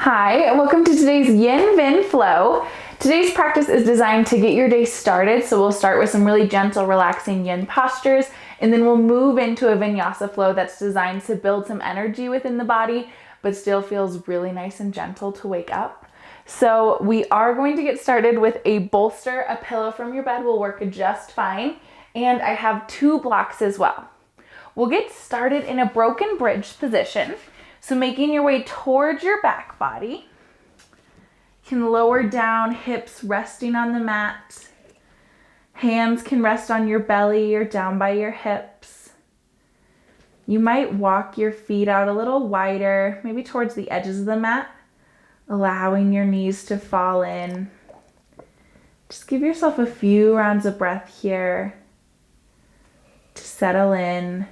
Hi, and welcome to today's Yin Vin Flow. Today's practice is designed to get your day started, so we'll start with some really gentle, relaxing Yin postures, and then we'll move into a vinyasa flow that's designed to build some energy within the body, but still feels really nice and gentle to wake up. So we are going to get started with a bolster. A pillow from your bed will work just fine, and I have 2 blocks as well. We'll get started in a broken bridge position. So making your way towards your back body. You can lower down, hips resting on the mat. Hands can rest on your belly or down by your hips. You might walk your feet out a little wider, maybe towards the edges of the mat, allowing your knees to fall in. Just give yourself a few rounds of breath here to settle in.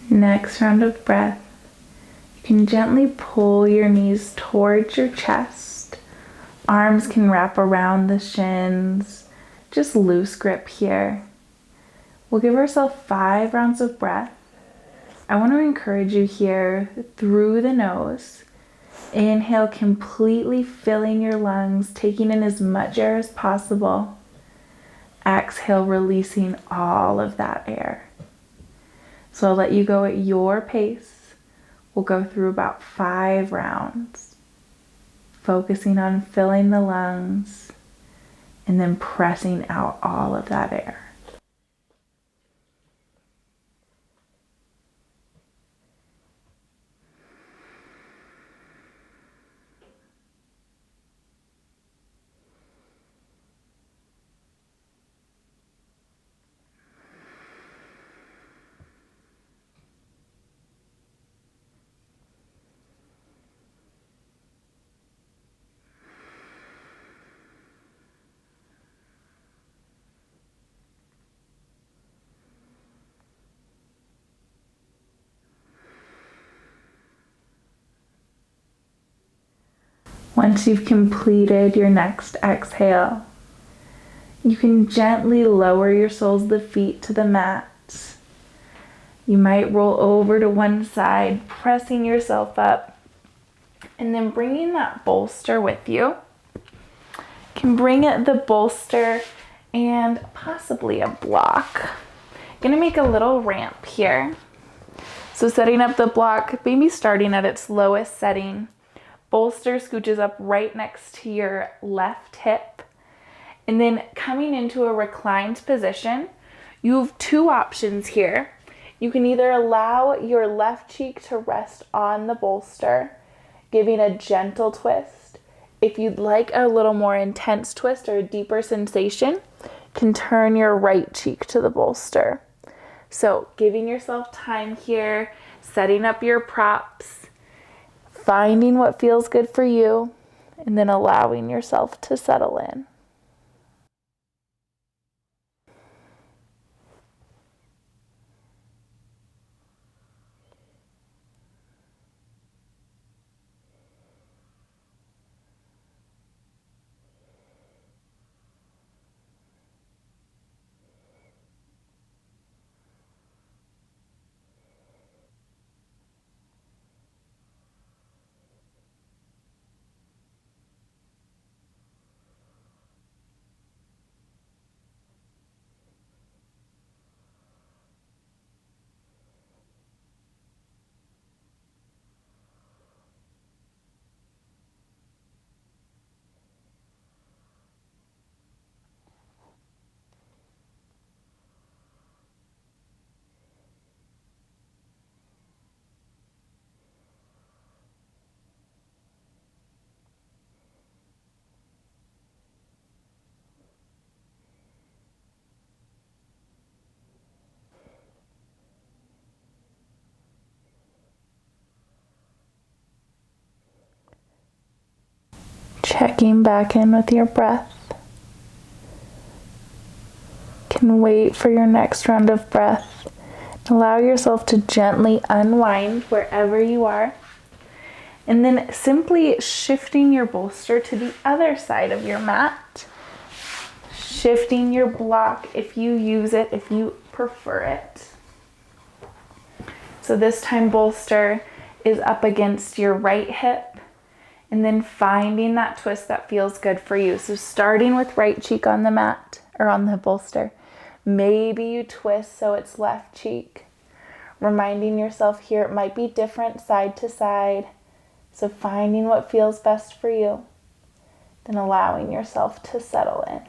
Next round of breath, you can gently pull your knees towards your chest. Arms can wrap around the shins. Just loose grip here. We'll give ourselves 5 rounds of breath. I want to encourage you here through the nose. Inhale, completely filling your lungs, taking in as much air as possible. Exhale, releasing all of that air. So I'll let you go at your pace. We'll go through about 5 rounds, focusing on filling the lungs and then pressing out all of that air. Once you've completed your next exhale, you can gently lower your soles of the feet to the mat. You might roll over to one side, pressing yourself up, and then bringing that bolster with you. You can bring it the bolster and possibly a block. Gonna make a little ramp here. So setting up the block, maybe starting at its lowest setting. Bolster scooches up right next to your left hip. And then coming into a reclined position, you have 2 options here. You can either allow your left cheek to rest on the bolster, giving a gentle twist. If you'd like a little more intense twist or a deeper sensation, you can turn your right cheek to the bolster. So giving yourself time here, setting up your props, finding what feels good for you, and then allowing yourself to settle in. Checking back in with your breath. Can wait for your next round of breath. Allow yourself to gently unwind wherever you are. And then simply shifting your bolster to the other side of your mat. Shifting your block if you use it, if you prefer it. So this time bolster is up against your right hip. And then finding that twist that feels good for you. So starting with right cheek on the mat or on the bolster. Maybe you twist so it's left cheek. Reminding yourself here it might be different side to side. So finding what feels best for you. Then allowing yourself to settle in.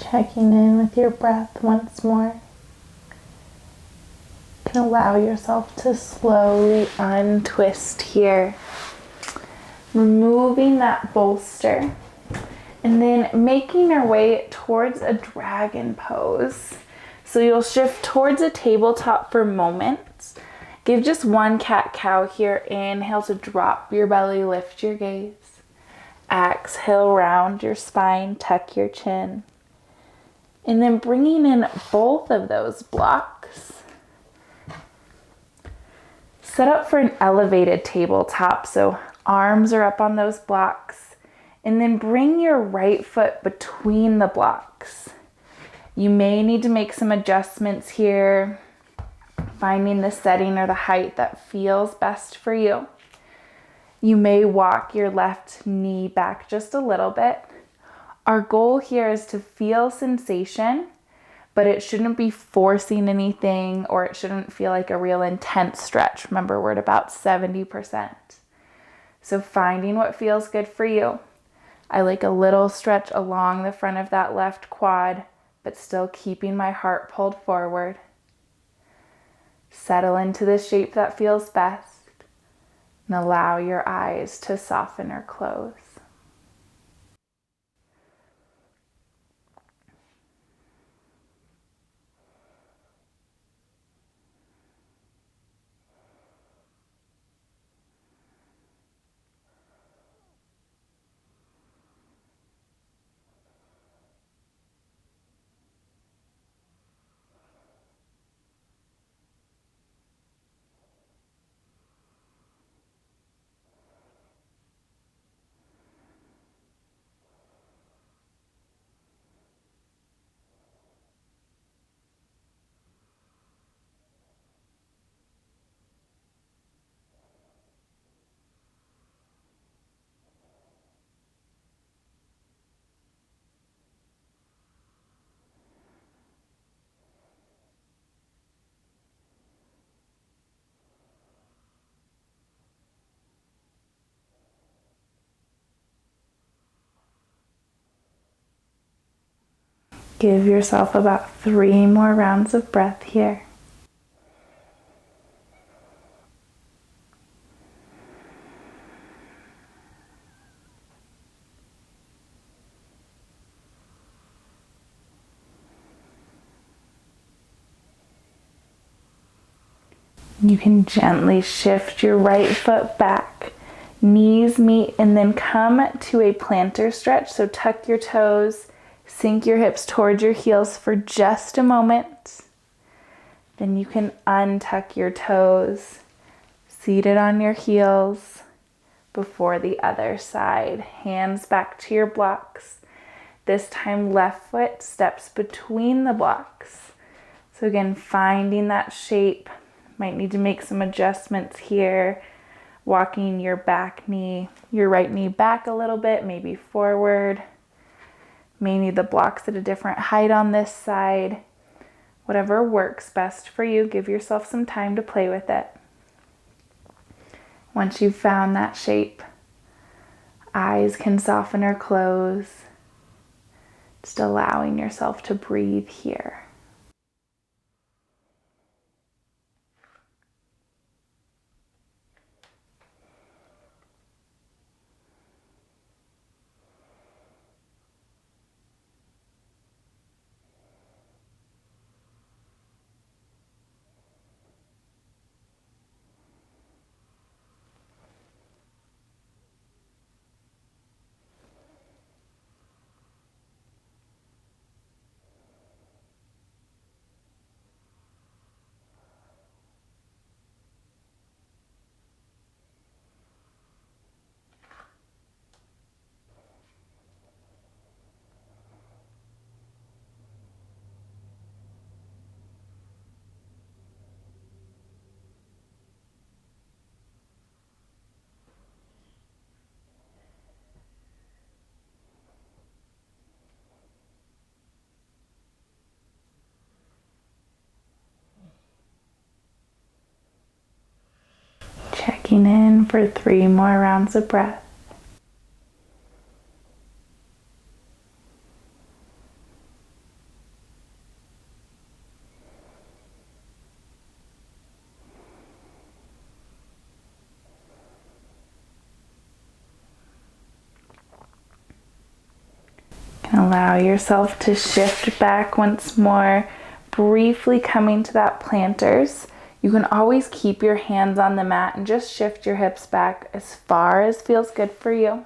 Checking in with your breath once more. You can allow yourself to slowly untwist here. Removing that bolster. And then making our way towards a dragon pose. So you'll shift towards a tabletop for moments. Give just one cat-cow here. Inhale to drop your belly, lift your gaze. Exhale, round your spine, tuck your chin. And then bringing in both of those blocks. Set up for an elevated tabletop. So arms are up on those blocks. And then bring your right foot between the blocks. You may need to make some adjustments here. Finding the setting or the height that feels best for you. You may walk your left knee back just a little bit. Our goal here is to feel sensation, but it shouldn't be forcing anything or it shouldn't feel like a real intense stretch. Remember, we're at about 70%. So finding what feels good for you. I like a little stretch along the front of that left quad, but still keeping my heart pulled forward. Settle into the shape that feels best and allow your eyes to soften or close. Give yourself about 3 more rounds of breath here. You can gently shift your right foot back, knees meet, and then come to a plantar stretch. So tuck your toes, sink your hips towards your heels for just a moment. Then you can untuck your toes, seated on your heels before the other side. Hands back to your blocks. This time left foot steps between the blocks. So again, finding that shape. Might need to make some adjustments here. Walking your back knee, your right knee back a little bit, maybe forward. May need the blocks at a different height on this side. Whatever works best for you, give yourself some time to play with it. Once you've found that shape, eyes can soften or close. Just allowing yourself to breathe here. Checking in for 3 more rounds of breath. You can allow yourself to shift back once more, briefly coming to that plantars. You can always keep your hands on the mat and just shift your hips back as far as feels good for you.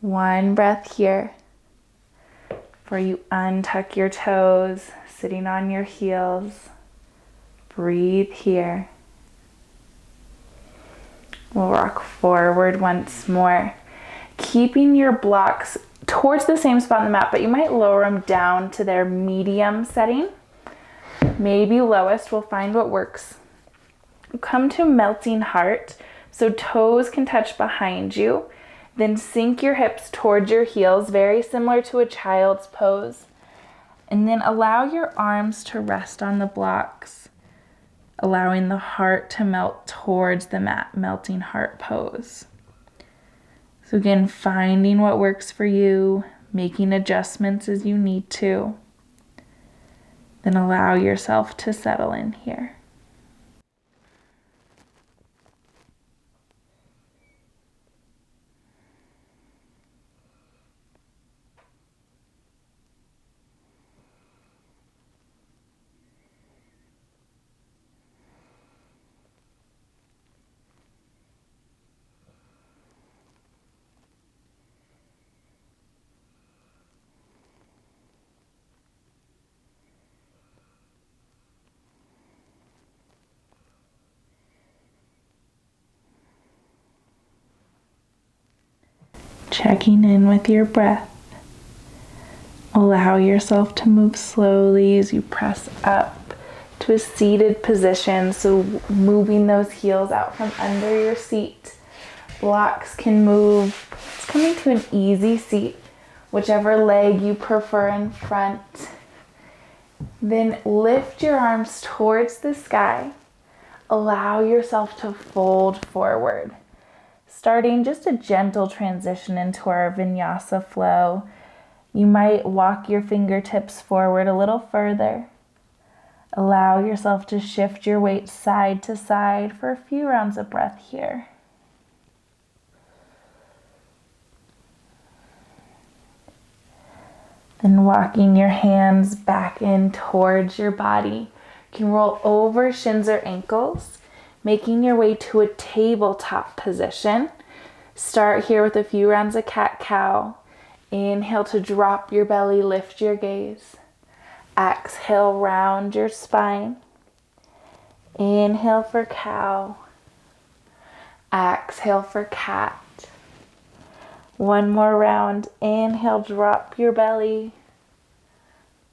1 breath here. Before you untuck your toes, sitting on your heels. Breathe here. We'll rock forward once more. Keeping your blocks towards the same spot on the mat, but you might lower them down to their medium setting. Maybe lowest, we'll find what works. Come to melting heart, so toes can touch behind you. Then sink your hips towards your heels, very similar to a child's pose. And then allow your arms to rest on the blocks, allowing the heart to melt towards the mat, melting heart pose. So again, finding what works for you, making adjustments as you need to. Then allow yourself to settle in here. Checking in with your breath. Allow yourself to move slowly as you press up to a seated position. So moving those heels out from under your seat. Blocks can move. It's coming to an easy seat, whichever leg you prefer in front. Then lift your arms towards the sky. Allow yourself to fold forward. Starting just a gentle transition into our vinyasa flow. You might walk your fingertips forward a little further. Allow yourself to shift your weight side to side for a few rounds of breath here. Then walking your hands back in towards your body. You can roll over shins or ankles, making your way to a tabletop position. Start here with a few rounds of cat-cow. Inhale to drop your belly, lift your gaze. Exhale, round your spine. Inhale for cow. Exhale for cat. One more round. Inhale, drop your belly.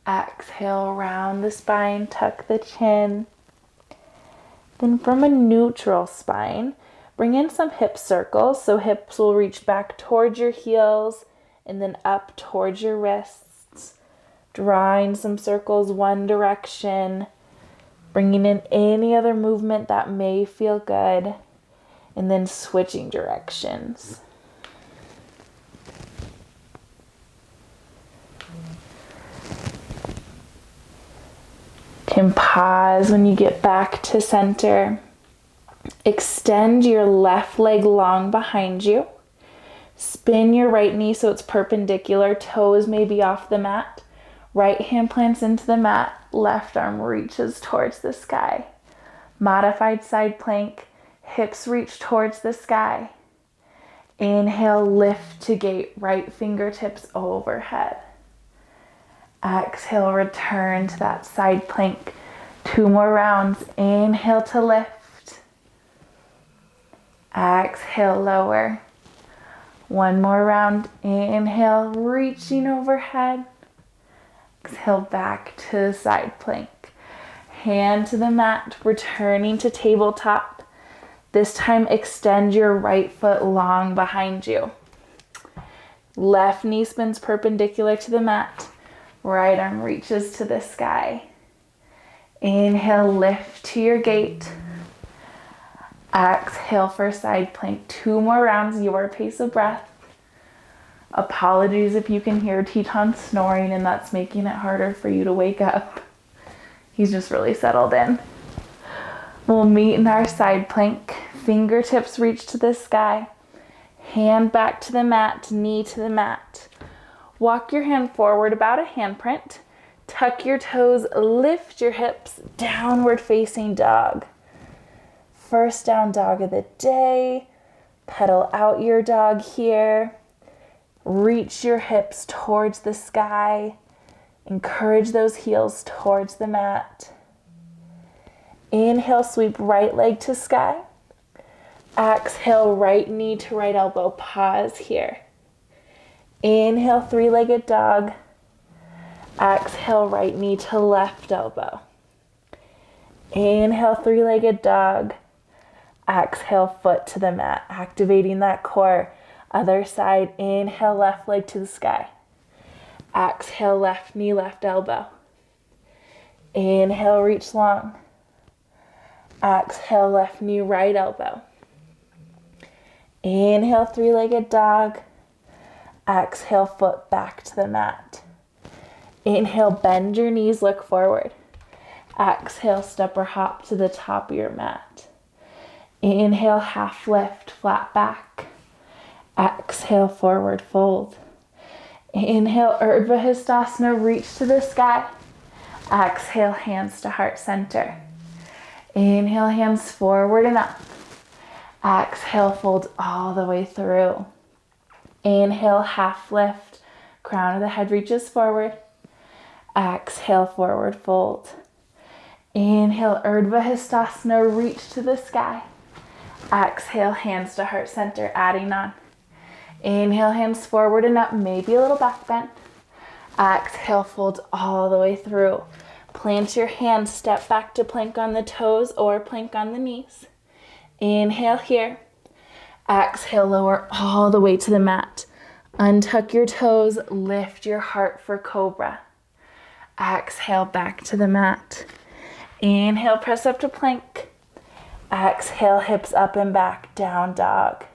Exhale, round the spine, tuck the chin. Then from a neutral spine, bring in some hip circles. So hips will reach back towards your heels and then up towards your wrists. Drawing some circles one direction, bringing in any other movement that may feel good, and then switching directions. Can pause when you get back to center. Extend your left leg long behind you. Spin your right knee so it's perpendicular. Toes may be off the mat. Right hand plants into the mat. Left arm reaches towards the sky. Modified side plank. Hips reach towards the sky. Inhale, lift to gate. Right fingertips overhead. Exhale, return to that side plank. 2 more rounds. Inhale to lift. Exhale, lower. 1 more round. Inhale, reaching overhead. Exhale, back to the side plank. Hand to the mat, returning to tabletop. This time, extend your right foot long behind you. Left knee spins perpendicular to the mat. Right arm reaches to the sky. Inhale, lift to your gate. Exhale for side plank. 2 more rounds, your pace of breath. Apologies if you can hear Teton snoring and that's making it harder for you to wake up. He's just really settled in. We'll meet in our side plank. Fingertips reach to the sky. Hand back to the mat, knee to the mat. Walk your hand forward about a handprint. Tuck your toes, lift your hips, downward facing dog. First down dog of the day. Pedal out your dog here. Reach your hips towards the sky. Encourage those heels towards the mat. Inhale, sweep right leg to sky. Exhale, right knee to right elbow. Pause here. Inhale, 3-legged dog. Exhale, right knee to left elbow. Inhale, 3-legged dog. Exhale, foot to the mat, activating that core. Other side, inhale, left leg to the sky. Exhale, left knee, left elbow. Inhale, reach long. Exhale, left knee, right elbow. Inhale, 3-legged dog. Exhale, foot back to the mat. Inhale, bend your knees, look forward. Exhale, step or hop to the top of your mat. Inhale, half lift, flat back. Exhale, forward fold. Inhale, Urdhva Hastasana, reach to the sky. Exhale, hands to heart center. Inhale, hands forward and up. Exhale, fold all the way through. Inhale, half lift, crown of the head reaches forward. Exhale, forward fold. Inhale, Urdhva Hastasana, reach to the sky. Exhale, hands to heart center, adding on. Inhale, hands forward and up, maybe a little back bend. Exhale, fold all the way through. Plant your hands, step back to plank on the toes or plank on the knees. Inhale here. Exhale, lower all the way to the mat. Untuck your toes, lift your heart for cobra. Exhale, back to the mat. Inhale, press up to plank. Exhale, hips up and back, down dog.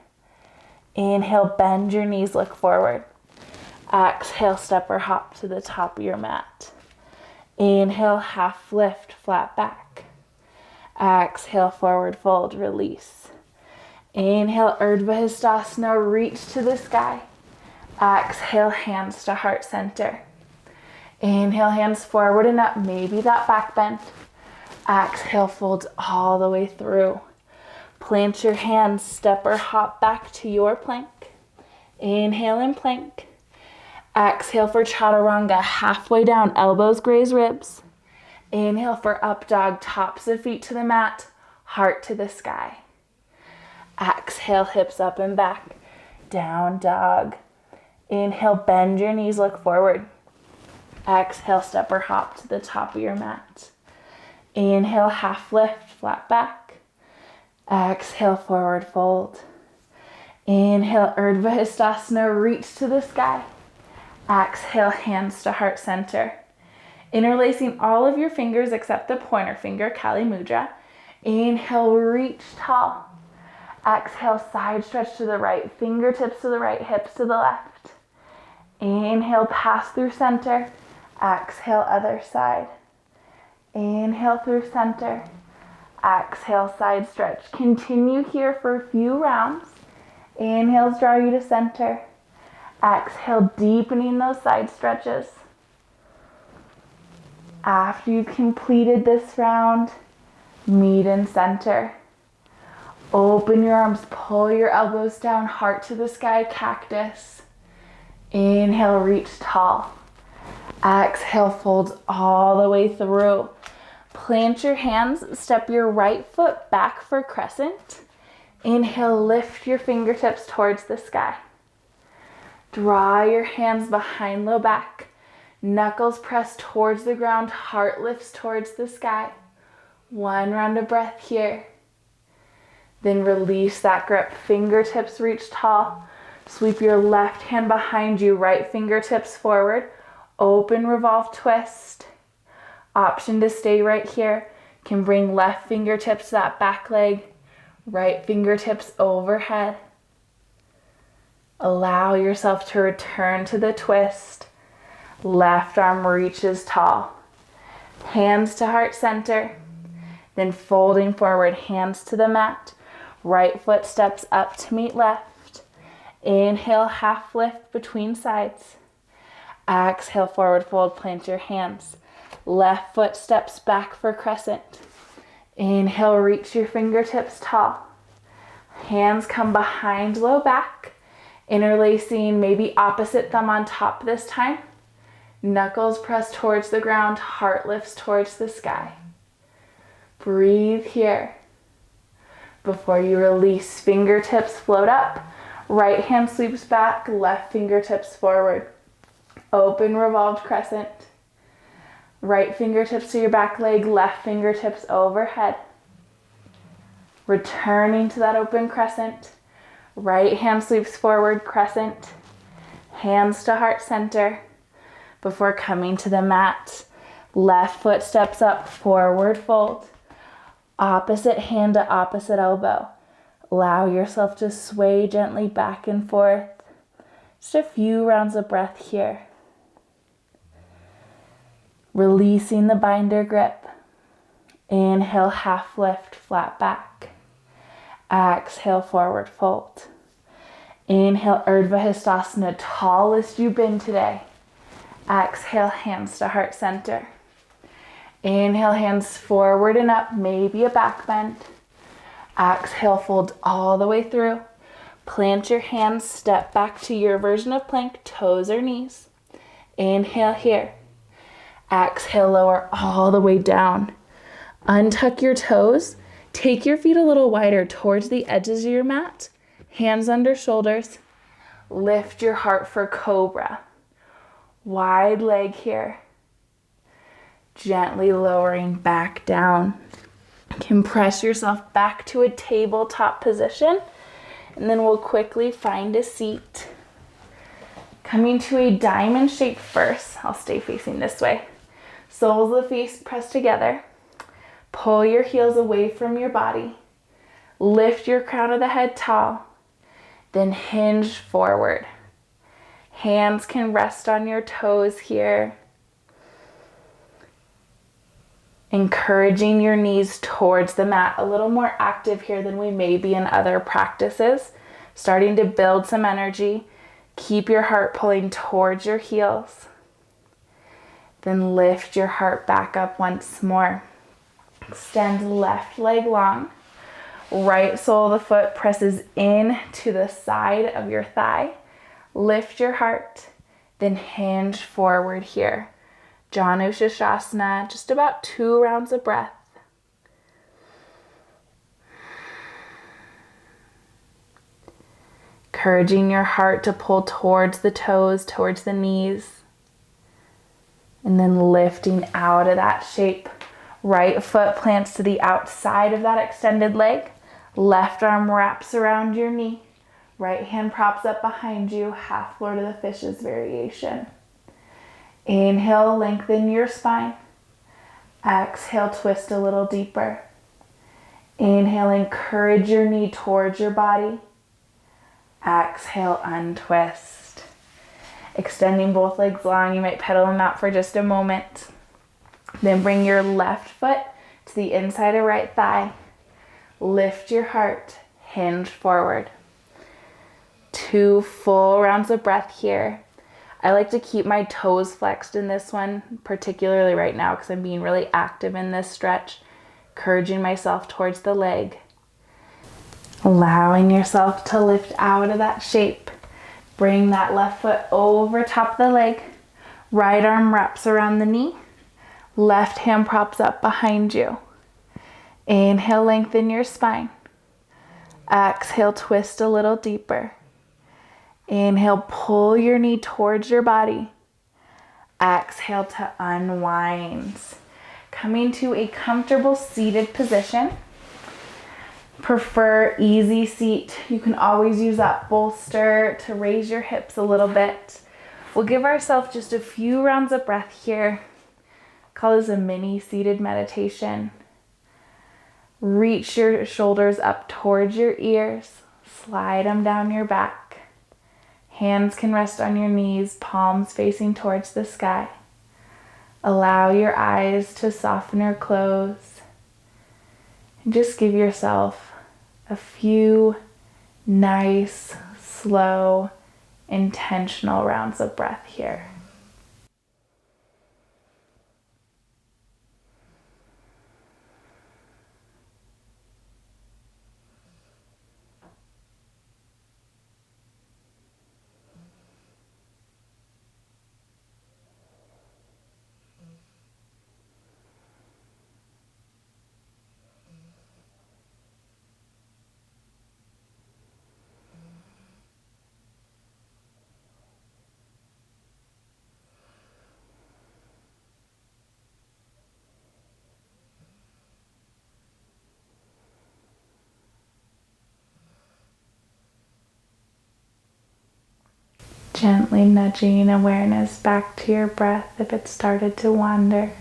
Inhale, bend your knees, look forward. Exhale, step or hop to the top of your mat. Inhale, half lift, flat back. Exhale, forward fold, release. Inhale, Urdhva Hastasana, reach to the sky. Exhale, hands to heart center. Inhale, hands forward and up, maybe that back bend. Exhale, folds all the way through. Plant your hands, step or hop back to your plank. Inhale in plank. Exhale for Chaturanga, halfway down, elbows graze ribs. Inhale for up dog, tops of feet to the mat, heart to the sky. Exhale, hips up and back, down dog. Inhale, bend your knees, look forward. Exhale, step or hop to the top of your mat. Inhale, half lift, flat back. Exhale, forward fold. Inhale, Urdhva Hastasana, reach to the sky. Exhale, hands to heart center. Interlacing all of your fingers except the pointer finger, Kali Mudra. Inhale, reach tall. Exhale, side stretch to the right, fingertips to the right, hips to the left. Inhale, pass through center. Exhale, other side. Inhale through center. Exhale, side stretch. Continue here for a few rounds. Inhales draw you to center. Exhale, deepening those side stretches. After you've completed this round, meet in center. Open your arms, pull your elbows down, heart to the sky, cactus. Inhale, reach tall. Exhale, folds all the way through. Plant your hands, step your right foot back for crescent. Inhale, lift your fingertips towards the sky. Draw your hands behind low back. Knuckles press towards the ground, heart lifts towards the sky. One round of breath here. Then release that grip, fingertips reach tall. Sweep your left hand behind you, right fingertips forward. Open, revolve, twist. Option to stay right here. Can bring left fingertips to that back leg. Right fingertips overhead. Allow yourself to return to the twist. Left arm reaches tall. Hands to heart center. Then folding forward, hands to the mat. Right foot steps up to meet left. Inhale, half lift between sides. Exhale, forward fold, plant your hands. Left foot steps back for crescent. Inhale, reach your fingertips tall. Hands come behind low back. Interlacing, maybe opposite thumb on top this time. Knuckles press towards the ground, heart lifts towards the sky. Breathe here. Before you release, fingertips float up. Right hand sweeps back, left fingertips forward. Open, revolved crescent. Right fingertips to your back leg, left fingertips overhead. Returning to that open crescent. Right hand sweeps forward, crescent. Hands to heart center. Before coming to the mat, left foot steps up, forward fold. Opposite hand to opposite elbow. Allow yourself to sway gently back and forth. Just a few rounds of breath here. Releasing the binder grip. Inhale, half lift, flat back. Exhale, forward fold. Inhale, Urdhva Hastasana, tallest you've been today. Exhale, hands to heart center. Inhale, hands forward and up, maybe a back bend. Exhale, fold all the way through. Plant your hands, step back to your version of plank, toes or knees. Inhale here. Exhale, lower all the way down. Untuck your toes. Take your feet a little wider towards the edges of your mat. Hands under shoulders. Lift your heart for cobra. Wide leg here. Gently lowering back down. Compress yourself back to a tabletop position. And then we'll quickly find a seat. Coming to a diamond shape first. I'll stay facing this way. Soles of the feet press together. Pull your heels away from your body. Lift your crown of the head tall. Then hinge forward. Hands can rest on your toes here. Encouraging your knees towards the mat. A little more active here than we may be in other practices. Starting to build some energy. Keep your heart pulling towards your heels. Then lift your heart back up once more. Extend left leg long. Right sole of the foot presses in to the side of your thigh. Lift your heart. Then hinge forward here. Janu Shasana, just about 2 rounds of breath. Encouraging your heart to pull towards the toes, towards the knees. And then lifting out of that shape. Right foot plants to the outside of that extended leg. Left arm wraps around your knee. Right hand props up behind you, half Lord of the Fishes variation. Inhale, lengthen your spine. Exhale, twist a little deeper. Inhale, encourage your knee towards your body. Exhale, untwist. Extending both legs long. You might pedal them out for just a moment. Then bring your left foot to the inside of right thigh. Lift your heart, hinge forward. 2 full rounds of breath here. I like to keep my toes flexed in this one, particularly right now because I'm being really active in this stretch, encouraging myself towards the leg. Allowing yourself to lift out of that shape. Bring that left foot over top of the leg. Right arm wraps around the knee. Left hand props up behind you. Inhale, lengthen your spine. Exhale, twist a little deeper. Inhale, pull your knee towards your body. Exhale to unwind. Coming to a comfortable seated position. Prefer easy seat. You can always use that bolster to raise your hips a little bit. We'll give ourselves just a few rounds of breath here. Call this a mini seated meditation. Reach your shoulders up towards your ears. Slide them down your back. Hands can rest on your knees, palms facing towards the sky. Allow your eyes to soften or close. And just give yourself a few nice, slow, intentional rounds of breath here. Gently nudging awareness back to your breath if it started to wander.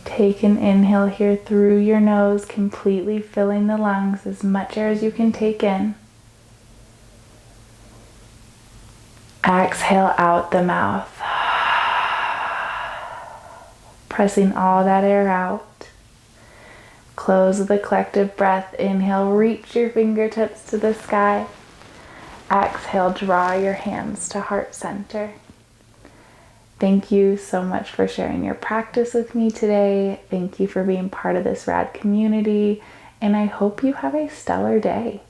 Take an inhale here through your nose, completely filling the lungs, as much air as you can take in. Exhale out the mouth. Pressing all that air out. Close the collective breath. Inhale, reach your fingertips to the sky. Exhale, draw your hands to heart center. Thank you so much for sharing your practice with me today. Thank you for being part of this rad community, and I hope you have a stellar day.